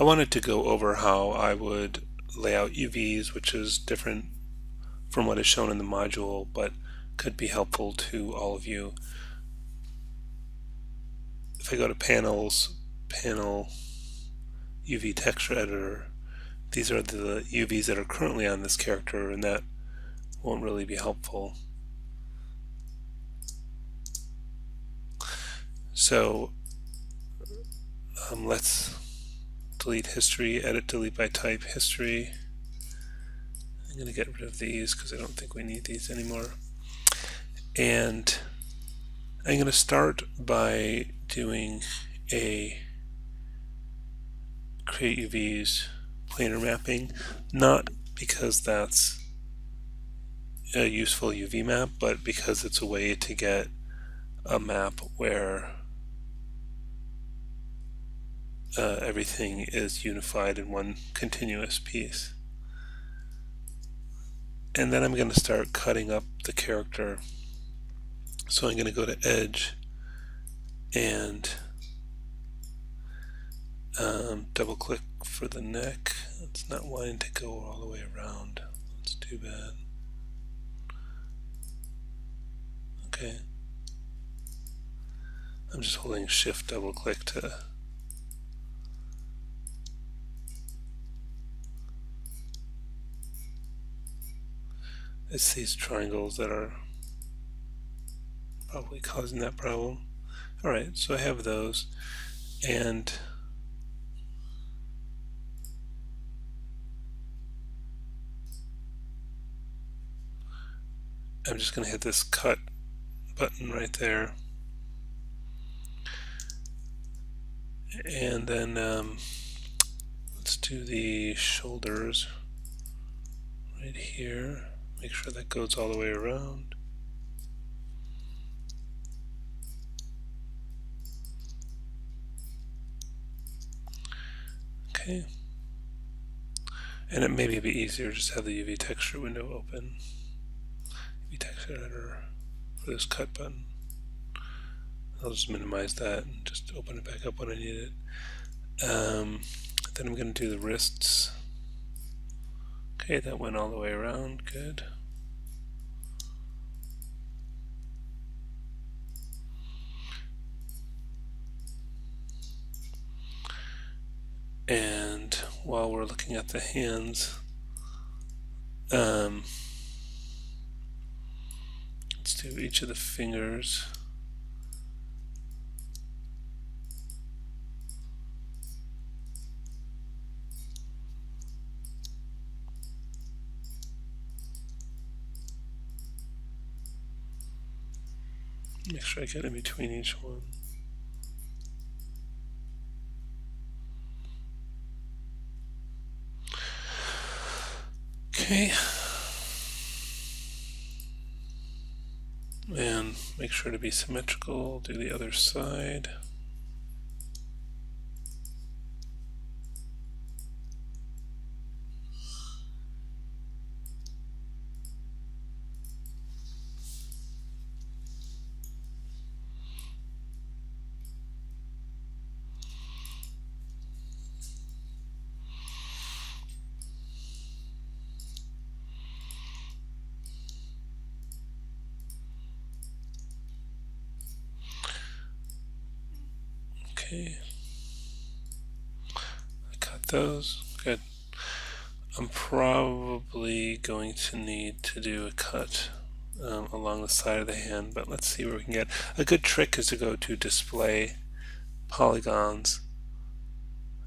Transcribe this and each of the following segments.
I wanted to go over how I would lay out UVs, which is different from what is shown in the module, but could be helpful to all of you. If I go to Panels, Panel, UV Texture Editor, these are the UVs that are currently on this character, and that won't really be helpful. So let's delete history, edit, delete by type, history. I'm going to get rid of these because I don't think we need these anymore. And I'm going to start by doing a create UVs planar mapping, not because that's a useful UV map, but because it's a way to get a map where everything is unified in one continuous piece. And then I'm going to start cutting up the character. So I'm going to go to Edge and double click for the neck. It's not wanting to go all the way around. That's too bad. Okay. I'm just holding Shift double click to it's these triangles that are probably causing that problem. Alright, so I have those, and I'm just going to hit this cut button right there, and then let's do the shoulders right here. Make sure that goes all the way around. Okay. And it may be easier just to have the UV texture window open. UV texture editor for this cut button. I'll just minimize that and just open it back up when I need it. Then I'm going to do the wrists. Okay, that went all the way around. Good. And while we're looking at the hands, let's do each of the fingers. Make sure I get in between each one. Okay. And make sure to be symmetrical. Do the other side. Okay. I cut those. Good. I'm probably going to need to do a cut along the side of the hand, but let's see where we can get. A good trick is to go to Display, Polygons,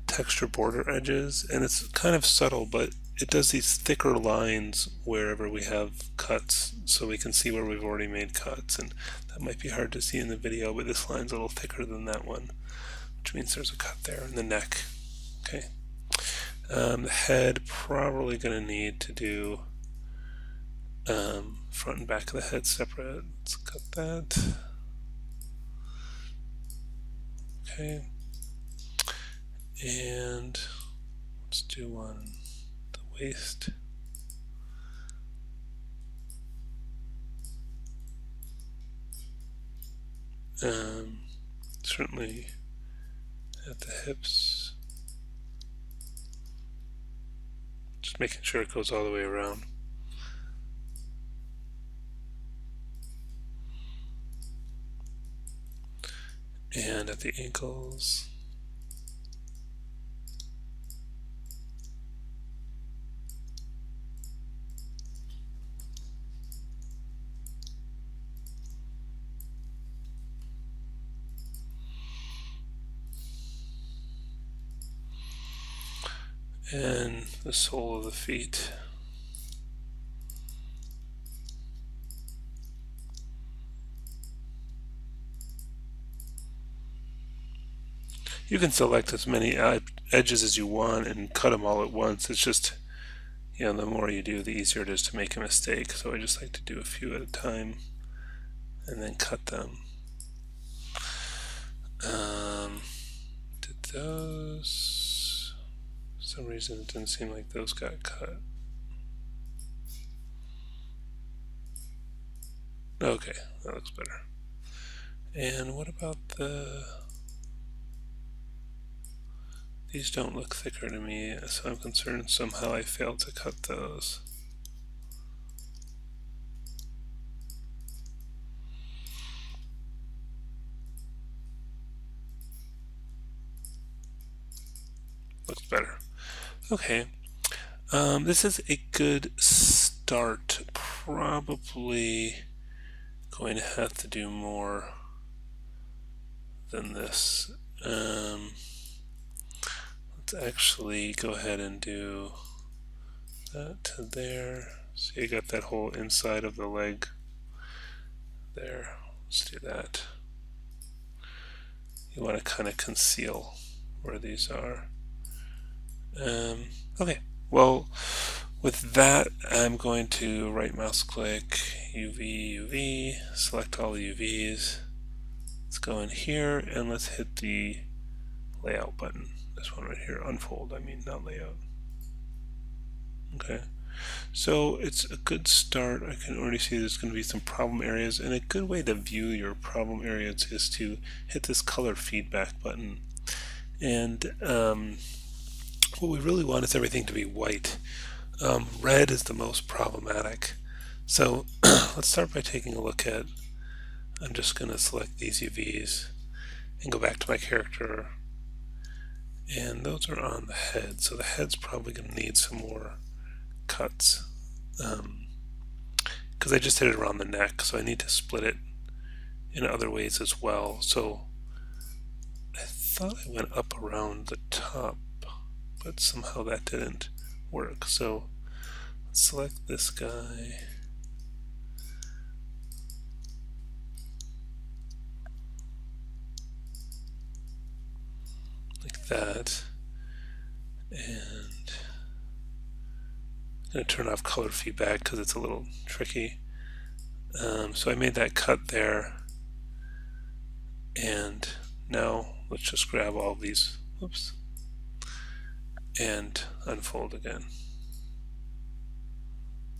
Texture Border Edges, and it's kind of subtle, but it does these thicker lines wherever we have cuts, so we can see where we've already made cuts, and that might be hard to see in the video, but this line's a little thicker than that one, which means there's a cut there in the neck. Okay. The head, probably going to need to do front and back of the head separate. Let's cut that. Okay. And let's do one, the waist. Certainly at the hips. Just making sure it goes all the way around. And at the ankles. And the sole of the feet. You can select as many edges as you want and cut them all at once. It's just, the more you do, the easier it is to make a mistake. So I just like to do a few at a time and then cut them. Did those, for some reason it didn't seem like those got cut. Okay, that looks better. And what about these don't look thicker to me, so I'm concerned somehow I failed to cut those. Looks better. Okay. This is a good start. Probably going to have to do more than this. Let's actually go ahead and do that to there. So you got that whole inside of the leg there. Let's do that. You want to kind of conceal where these are. Okay, well, with that, I'm going to right mouse click, UV, UV, select all the UVs. Let's go in here and let's hit the layout button. This one right here, unfold, I mean, not layout. Okay, so it's a good start. I can already see there's going to be some problem areas, and a good way to view your problem areas is to hit this color feedback button. And what we really want is everything to be white. Red is the most problematic. So let's start by taking a look at, I'm just going to select these UVs and go back to my character. And those are on the head. So the head's probably going to need some more cuts. Because I just hit it around the neck, so I need to split it in other ways as well. So I thought I went up around the top, but somehow that didn't work. So let's select this guy. Like that. And I'm going to turn off color feedback because it's a little tricky. So I made that cut there. And now let's just grab all these, oops, and unfold again.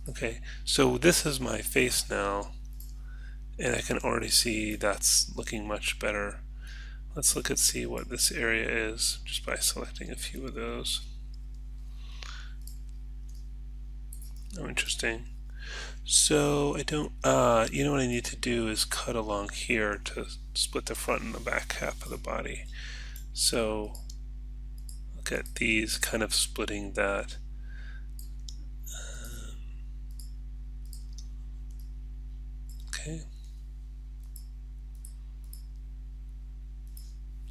Okay, so this is my face now, and I can already see that's looking much better. Let's look and see what this area is just by selecting a few of those. Oh, interesting. So I don't, you know what I need to do is cut along here to split the front and the back half of the body. So look at these kind of splitting that. Okay.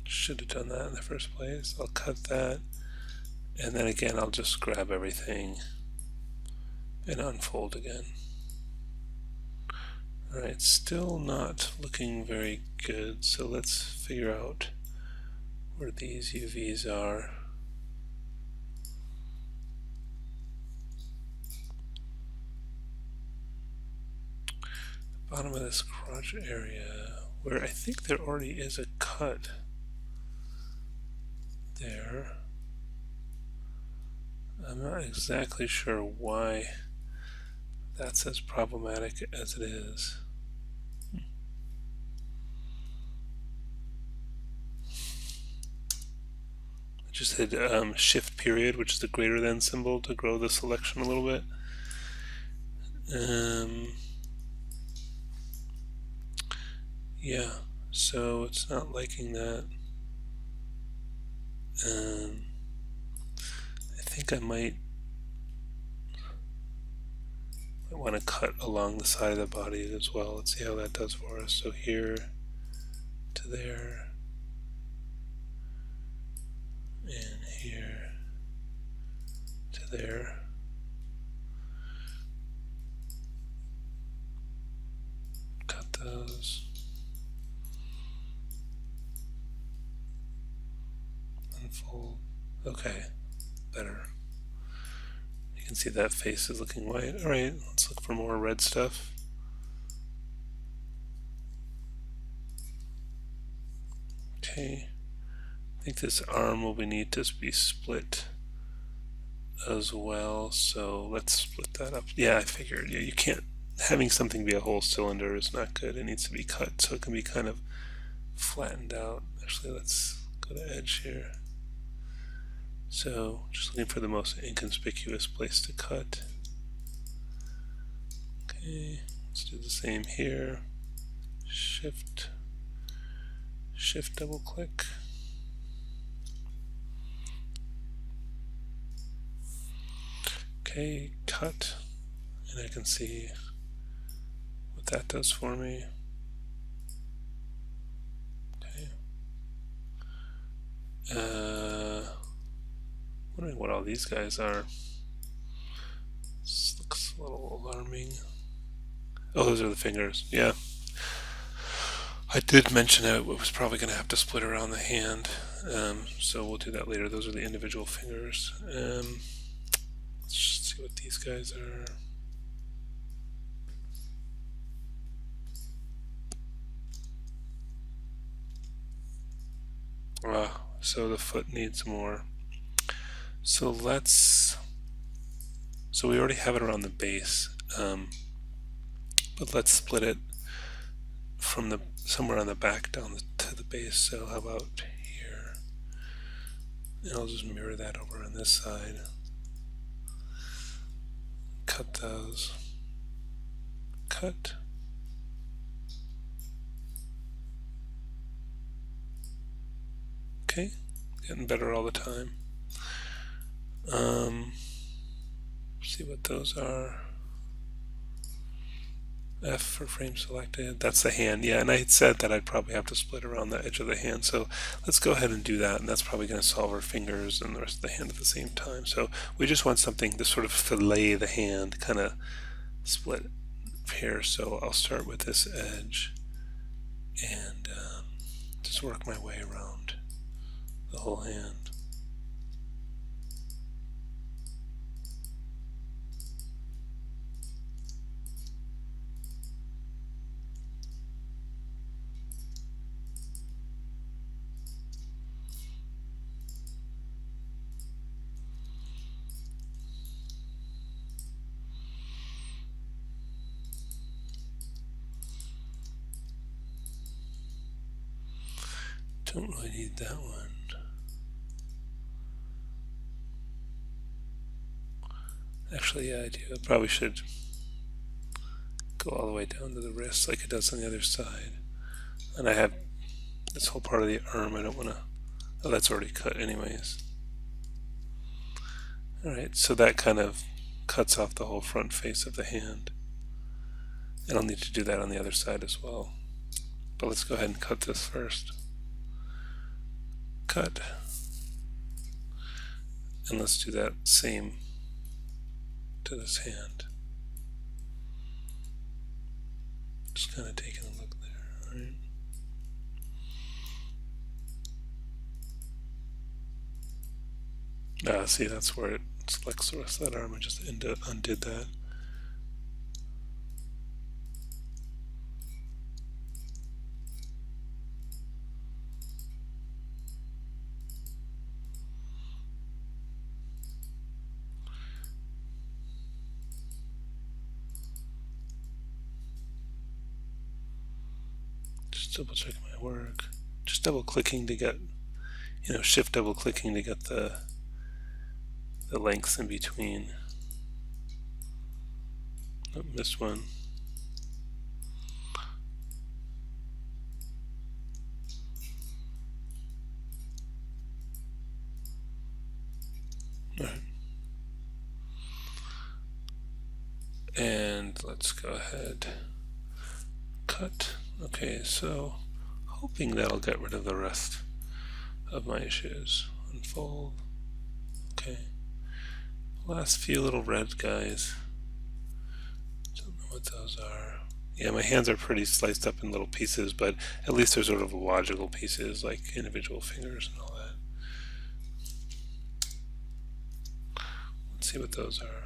Should have done that in the first place. I'll cut that. And then again, I'll just grab everything and unfold again. Alright, still not looking very good, so let's figure out where these UVs are. The bottom of this crotch area, where I think there already is a cut there. I'm not exactly sure why that's as problematic as it is. I just hit shift period, which is the greater than symbol, to grow the selection a little bit. Yeah, so it's not liking that. I think I might want to cut along the side of the body as well. Let's see how that does for us. So here to there, and here to there. Cut those. Unfold. Okay, better. You can see that face is looking white. Alright, let's look for more red stuff. Okay, I think this arm will need to be split as well, so let's split that up. Yeah, I figured. Yeah, you can't, having something be a whole cylinder is not good. It needs to be cut so it can be kind of flattened out. Actually, let's go to edge here. So just looking for the most inconspicuous place to cut. Okay, let's do the same here. Shift double click. Okay, cut, and I can see what that does for me. Okay. Wondering what all these guys are. This looks a little alarming. Oh, those are the fingers. Yeah. I did mention it was probably going to have to split around the hand, so we'll do that later. Those are the individual fingers. Let's just see what these guys are. So the foot needs more. So we already have it around the base, but let's split it from somewhere on the back down to the base. So how about here? And I'll just mirror that over on this side. Cut those. Cut. Okay, getting better all the time. See what those are. F for frame selected. That's the hand. Yeah, and I had said that I'd probably have to split around the edge of the hand. So let's go ahead and do that, and that's probably going to solve our fingers and the rest of the hand at the same time. So we just want something to sort of fillet the hand, kind of split here. So I'll start with this edge and just work my way around the whole hand. Don't really need that one. Actually, yeah, I do. I probably should go all the way down to the wrist like it does on the other side. And I have this whole part of the arm. I don't want to... Oh, that's already cut anyways. Alright, so that kind of cuts off the whole front face of the hand. And I'll need to do that on the other side as well. But let's go ahead and cut this first. Cut. And let's do that same to this hand. Just kind of taking a look there. All right. See, that's where it selects the rest of that arm. I just undid that. Double check my work. Just double clicking to get shift double clicking to get the lengths in between. Oh, missed one. All right. And let's go ahead, cut. Okay, so hoping that'll get rid of the rest of my issues. Unfold. Okay. Last few little red guys. Don't know what those are. Yeah, my hands are pretty sliced up in little pieces, but at least they're sort of logical pieces, like individual fingers and all that. Let's see what those are.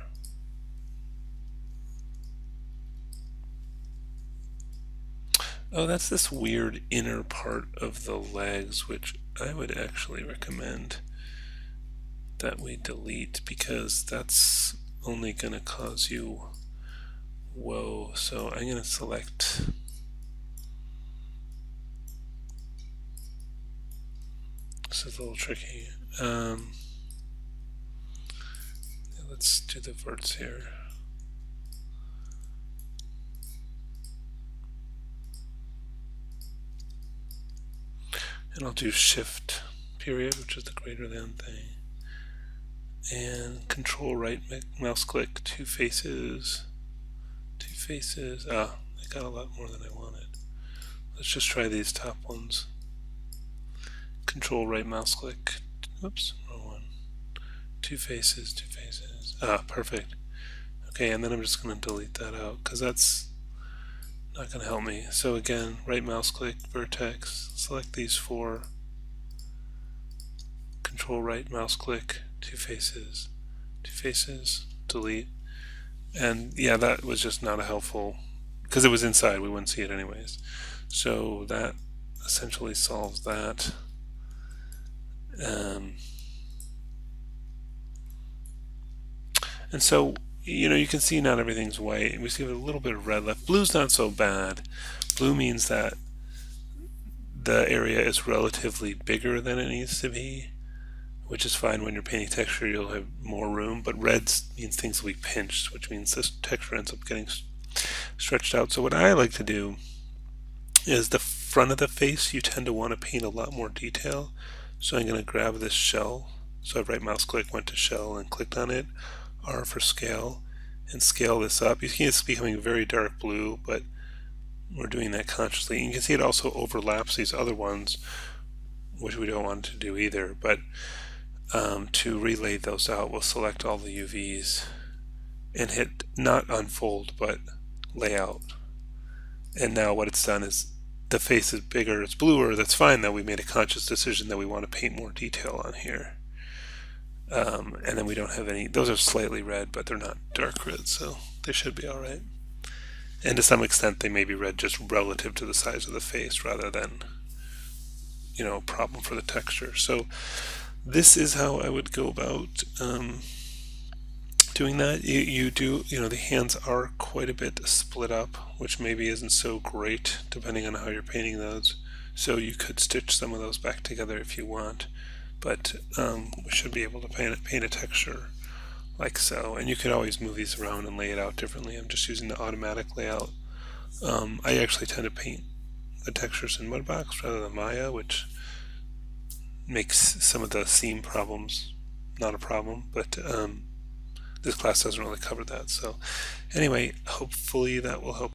Oh, that's this weird inner part of the legs, which I would actually recommend that we delete, because that's only going to cause you woe. So I'm going to select this is a little tricky. Let's do the verts here. And I'll do shift period, which is the greater than thing, and control right mouse click, two faces. Ah, I got a lot more than I wanted. Let's just try these top ones. Control right mouse click, whoops, wrong one. Two faces. Ah, perfect. Okay, and then I'm just going to delete that out because that's not going to help me. So again, right mouse click, vertex, select these four, control right mouse click, two faces, delete. And yeah, that was just not a helpful, because it was inside, we wouldn't see it anyways. So that essentially solves that. And so, you can see not everything's white. We see a little bit of red left. Blue's not so bad. Blue means that the area is relatively bigger than it needs to be, which is fine. When you're painting texture, you'll have more room. But red means things will be pinched, which means this texture ends up getting stretched out. So what I like to do is the front of the face, you tend to want to paint a lot more detail. So I'm going to grab this shell. So I right mouse click, went to shell and clicked on it. R for scale, and scale this up. You see it's becoming very dark blue, but we're doing that consciously. You can see it also overlaps these other ones, which we don't want to do either. But to relay those out, we'll select all the UVs and hit not unfold, but layout. And now what it's done is the face is bigger, it's bluer. That's fine, though. We made a conscious decision that we want to paint more detail on here. And then we don't have any, those are slightly red, but they're not dark red, so they should be alright. And to some extent they may be red just relative to the size of the face rather than, a problem for the texture. So this is how I would go about doing that. You do, the hands are quite a bit split up, which maybe isn't so great depending on how you're painting those. So you could stitch some of those back together if you want. But we should be able to paint a texture like so. And you could always move these around and lay it out differently. I'm just using the automatic layout. I actually tend to paint the textures in Mudbox rather than Maya, which makes some of the seam problems not a problem. But this class doesn't really cover that. So anyway, hopefully that will help.